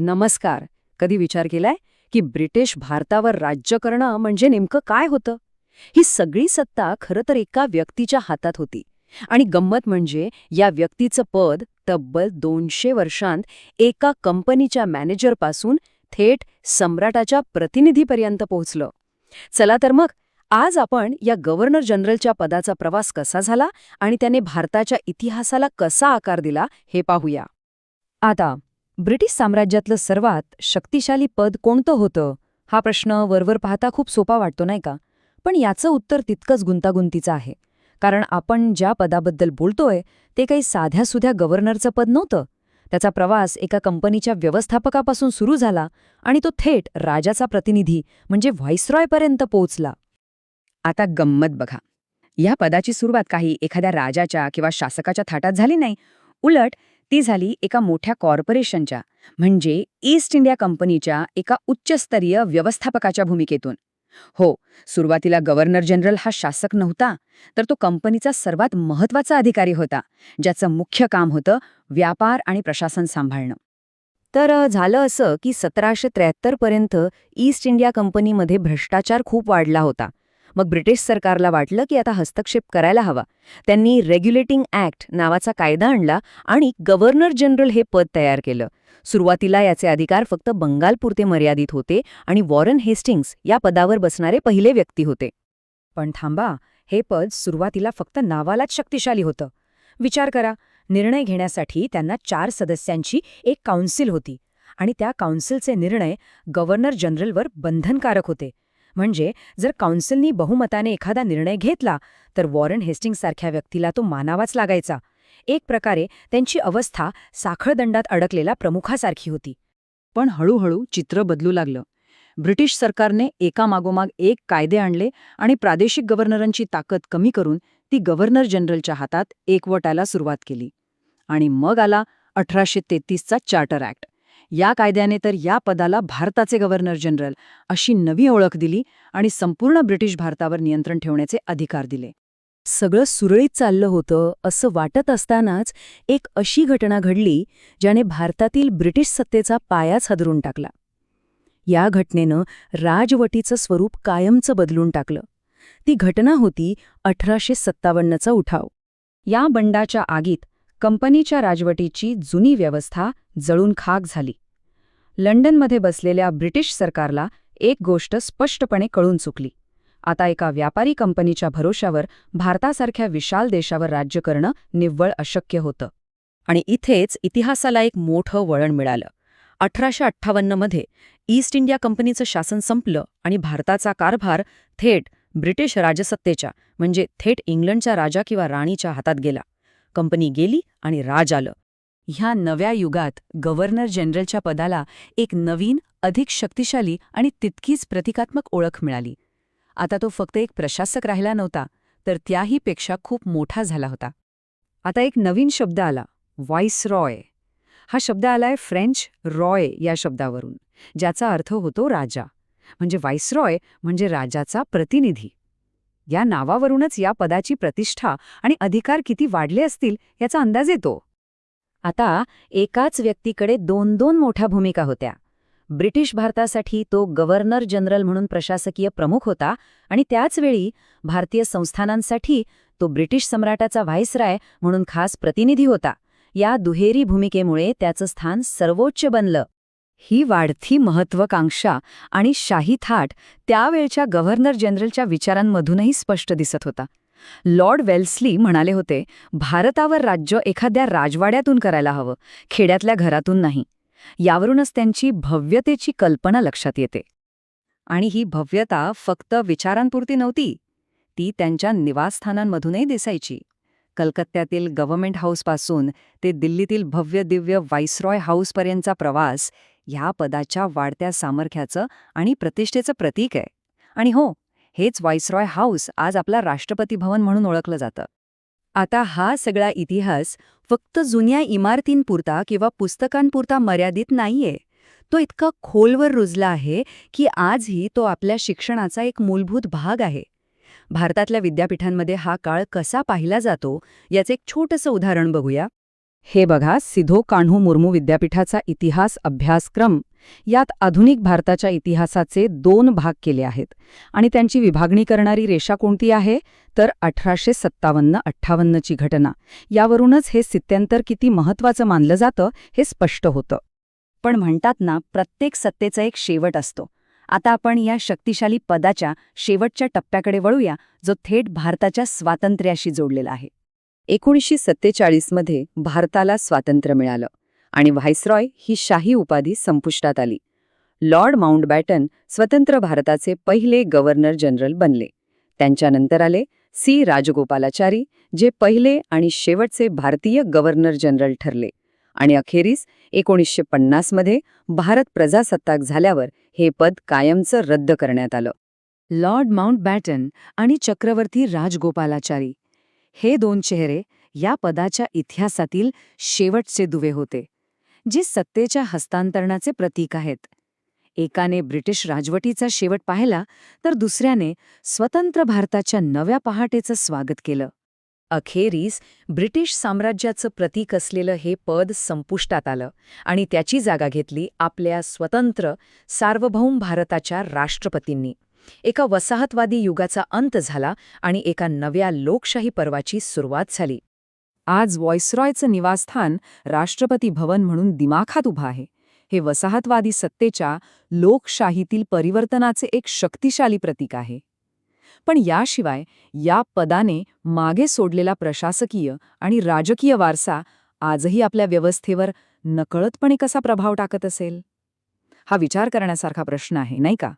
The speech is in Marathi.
नमस्कार. कधी विचार केलाय की ब्रिटिश भारतावर राज्य करणं म्हणजे नेमकं काय होतं? ही सगळी सत्ता खरं तर एका व्यक्तीच्या हातात होती. आणि गंमत म्हणजे या व्यक्तीचं पद तब्बल 200 वर्षांत एका कंपनीच्या मॅनेजरपासून थेट सम्राटाच्या प्रतिनिधीपर्यंत पोहोचलं. चला तर मग आज आपण या गव्हर्नर जनरलच्या पदाचा प्रवास कसा झाला आणि त्याने भारताच्या इतिहासाला कसा आकार दिला हे पाहूया. आता ब्रिटिश साम्राज्यातलं सर्वात शक्तिशाली पद कोणतं होतं हा प्रश्न वरवर पाहता खूप सोपा वाटतो नाही का? पण याचं उत्तर तितकंच गुंतागुंतीचं आहे. कारण आपण ज्या पदाबद्दल बोलतोय ते काही साध्यासुध्या गव्हर्नरचं पद नव्हतं. त्याचा प्रवास एका कंपनीच्या व्यवस्थापकापासून सुरू झाला आणि तो थेट राजाचा प्रतिनिधी म्हणजे व्हाईसरॉयपर्यंत पोहोचला. आता गंमत बघा. या पदाची सुरुवात काही एखाद्या राजाच्या किंवा शासकाच्या थाटात झाली नाही. उलट ती झाली एका मोठ्या कॉर्पोरेशनच्या म्हणजे ईस्ट इंडिया कंपनीच्या एका उच्चस्तरीय व्यवस्थापकाच्या भूमिकेतून. हो, सुरुवातीला गव्हर्नर जनरल हा शासक नव्हता, तर तो कंपनीचा सर्वात महत्त्वाचा अधिकारी होता, ज्याचं मुख्य काम होतं व्यापार आणि प्रशासन सांभाळणं. तर झालं असं की 1773 पर्यंत ईस्ट इंडिया कंपनीमध्ये भ्रष्टाचार खूप वाढला होता. मग ब्रिटिश सरकारला वाटलं की आता हस्तक्षेप करायला हवा. त्यांनी रेग्युलेटिंग ॲक्ट नावाचा कायदा आणला आणि गव्हर्नर जनरल हे पद तयार केलं. सुरुवातीला याचे अधिकार फक्त बंगालपुरते मर्यादित होते आणि वॉरन हेस्टिंग्स या पदावर बसणारे पहिले व्यक्ती होते. पण थांबा, हे पद सुरुवातीला फक्त नावालाच शक्तिशाली होतं. विचार करा, निर्णय घेण्यासाठी त्यांना 4 सदस्यांची एक काउन्सिल होती आणि त्या काउन्सिलचे निर्णय गव्हर्नर जनरलवर बंधनकारक होते. म्हणजे जर काउन्सिलनी बहुमताने एखादा निर्णय घेतला तर वॉरन हेस्टिंग्ससारख्या व्यक्तीला तो मानावाच लागायचा. एक प्रकारे त्यांची अवस्था साखळदंडात अडकलेल्या प्रमुखासारखी होती. पण हळूहळू चित्र बदलू लागलं. ब्रिटिश सरकारने एकामागोमाग एक कायदे आणले आणि प्रादेशिक गव्हर्नरांची ताकद कमी करून ती गव्हर्नर जनरलच्या हातात एकवटायला सुरुवात केली. आणि मग आला 1833चा चार्टर ॲक्ट. या कायद्याने तर या पदाला भारताचे गव्हर्नर जनरल अशी नवी ओळख दिली आणि संपूर्ण ब्रिटिश भारतावर नियंत्रण ठेवण्याचे अधिकार दिले. सगळं सुरळीत चाललं होतं असं वाटत असतानाच एक अशी घटना घडली ज्याने भारतातील ब्रिटिश सत्तेचा पायाच हादरून टाकला. या घटनेनं राजवटीचं स्वरूप कायमचं बदलून टाकलं. ती घटना होती 1857चा उठाव. या बंडाच्या आगीत कंपनीच्या राजवटीची जुनी व्यवस्था जळून खाक झाली. लंडनमध्ये बसलेल्या ब्रिटिश सरकारला एक गोष्ट स्पष्टपणे कळून चुकली. आता एका व्यापारी कंपनीच्या भरोशावर भारतासारख्या विशाल देशावर राज्य करणं निव्वळ अशक्य होतं. आणि इथेच इतिहासाला एक मोठं वळण मिळालं. 1858मध्ये ईस्ट इंडिया कंपनीचं शासन संपलं आणि भारताचा कारभार थेट ब्रिटिश राजसत्तेच्या म्हणजे थेट इंग्लंडच्या राजा किंवा राणीच्या हातात गेला. कंपनी गेली आणि राज आलं. ह्या नव्या युगात गव्हर्नर जनरलच्या पदाला एक नवीन, अधिक शक्तिशाली आणि तितकीच प्रतिकात्मक ओळख मिळाली. आता तो फक्त एक प्रशासक राहिला नव्हता, तर त्याहीपेक्षा खूप मोठा झाला होता. आता एक नवीन शब्द आला, व्हाईसरॉय. हा शब्द आलाय फ्रेंच रॉय या शब्दावरून, ज्याचा अर्थ होतो राजा. म्हणजे व्हाईसरॉय म्हणजे राजाचा प्रतिनिधी. या नावावरूनच या पदाची प्रतिष्ठा आणि अधिकार किती वाढले असतील याचा अंदाज येतो. आता एकाच व्यक्तीकडे 2 मोठ्या भूमिका होत्या. ब्रिटिश भारतासाठी तो गव्हर्नर जनरल म्हणून प्रशासकीय प्रमुख होता आणि त्याचवेळी भारतीय संस्थानांसाठी तो ब्रिटिश सम्राटाचा व्हाईसराय म्हणून खास प्रतिनिधी होता. या दुहेरी भूमिकेमुळे त्याचं स्थान सर्वोच्च बनलं. ही वाढती महत्त्वाकांक्षा आणि शाही थाट त्यावेळच्या गव्हर्नर जनरलच्या विचारांमधूनही स्पष्ट दिसत होता. लॉर्ड वेल्स्ली म्हणाले होते, भारतावर राज्य एखाद्या राजवाड्यातून करायला हवं, खेड्यातल्या घरातून नाही. यावरूनच त्यांची भव्यतेची कल्पना लक्षात येते. आणि ही भव्यता फक्त विचारांपुरती नव्हती, ती त्यांच्या निवासस्थानांमधूनही दिसायची. कलकत्त्यातील गव्हर्नमेंट हाऊसपासून ते दिल्लीतील भव्य दिव्य व्हाईसरॉय हाऊसपर्यंतचा प्रवास ह्या पदाच्या वाढत्या सामर्थ्याचं आणि प्रतिष्ठेचं प्रतीक आहे. आणि हो, हेच व्हाईसरॉय हाऊस आज आपला राष्ट्रपती भवन म्हणून ओळखलं जातं. आता हा सगळा इतिहास फक्त जुन्या इमारतींपुरता किंवा पुस्तकांपुरता मर्यादित नाहीये. तो इतका खोलवर रुजला आहे की आजही तो आपल्या शिक्षणाचा एक मूलभूत भाग आहे. भारतातल्या विद्यापीठांमध्ये हा काळ कसा पाहिला जातो याचं एक छोटंसं उदाहरण बघूया. हे बघा, सिधो कान्हू मुर्मू विद्यापीठाचा इतिहास अभ्यासक्रम यात आधुनिक भारताच्या इतिहासाचे 2 भाग केले आहेत आणि त्यांची विभागणी करणारी रेषा कोणती आहे तर 1857-58 ची घटना. यावरूनच हे स्थित्यंतर किती महत्वाचं मानलं जातं हे स्पष्ट होतं. पण म्हणतात ना, प्रत्येक सत्तेचा एक शेवट असतो. आता आपण या शक्तिशाली पदाच्या शेवटच्या टप्प्याकडे वळूया, जो थेट भारताच्या स्वातंत्र्याशी जोडलेला आहे. 1947 मध्ये भारताला स्वातंत्र्य मिळालं आणि व्हाईसरॉय ही शाही उपाधी संपुष्टात आली. लॉर्ड माउंटबॅटन स्वतंत्र भारताचे पहिले गव्हर्नर जनरल बनले. त्यांच्यानंतर आले सी राजगोपालाचारी, जे पहिले आणि शेवटचे भारतीय गव्हर्नर जनरल ठरले. आणि अखेरीस 1950 मध्ये भारत प्रजासत्ताक झाल्यावर हे पद कायमचं रद्द करण्यात आलं. लॉर्ड माउंटबॅटन आणि चक्रवर्ती राजगोपालाचारी हे 2 चेहरे या पदाच्या इतिहासातील शेवटचे दुवे होते, जे सत्तेच्या हस्तांतरणाचे प्रतीक आहेत. एकाने ब्रिटिश राजवटीचा शेवट पाहिला तर दुसऱ्याने स्वतंत्र भारताच्या नव्या पहाटेचं स्वागत केलं. अखेरीस ब्रिटिश साम्राज्याचं प्रतीक असलेलं हे पद संपुष्टात आलं आणि त्याची जागा घेतली आपल्या स्वतंत्र, सार्वभौम भारताच्या राष्ट्रपतींनी. एका वसाहतवादी युगाचा अंत झाला आणि एका नव्या लोकशाही पर्वाची सुरुवात झाली. आज व्हाईसरॉयचं निवासस्थान राष्ट्रपती भवन म्हणून दिमाखात उभं आहे. हे वसाहतवादी सत्तेच्या लोकशाहीतील परिवर्तनाचे एक शक्तिशाली प्रतीक आहे. पण याशिवाय या पदाने मागे सोडलेला प्रशासकीय आणि राजकीय वारसा आजही आपल्या व्यवस्थेवर नकळतपणे कसा प्रभाव टाकत असेल? हा विचार करण्यासारखा प्रश्न आहे, नाही का?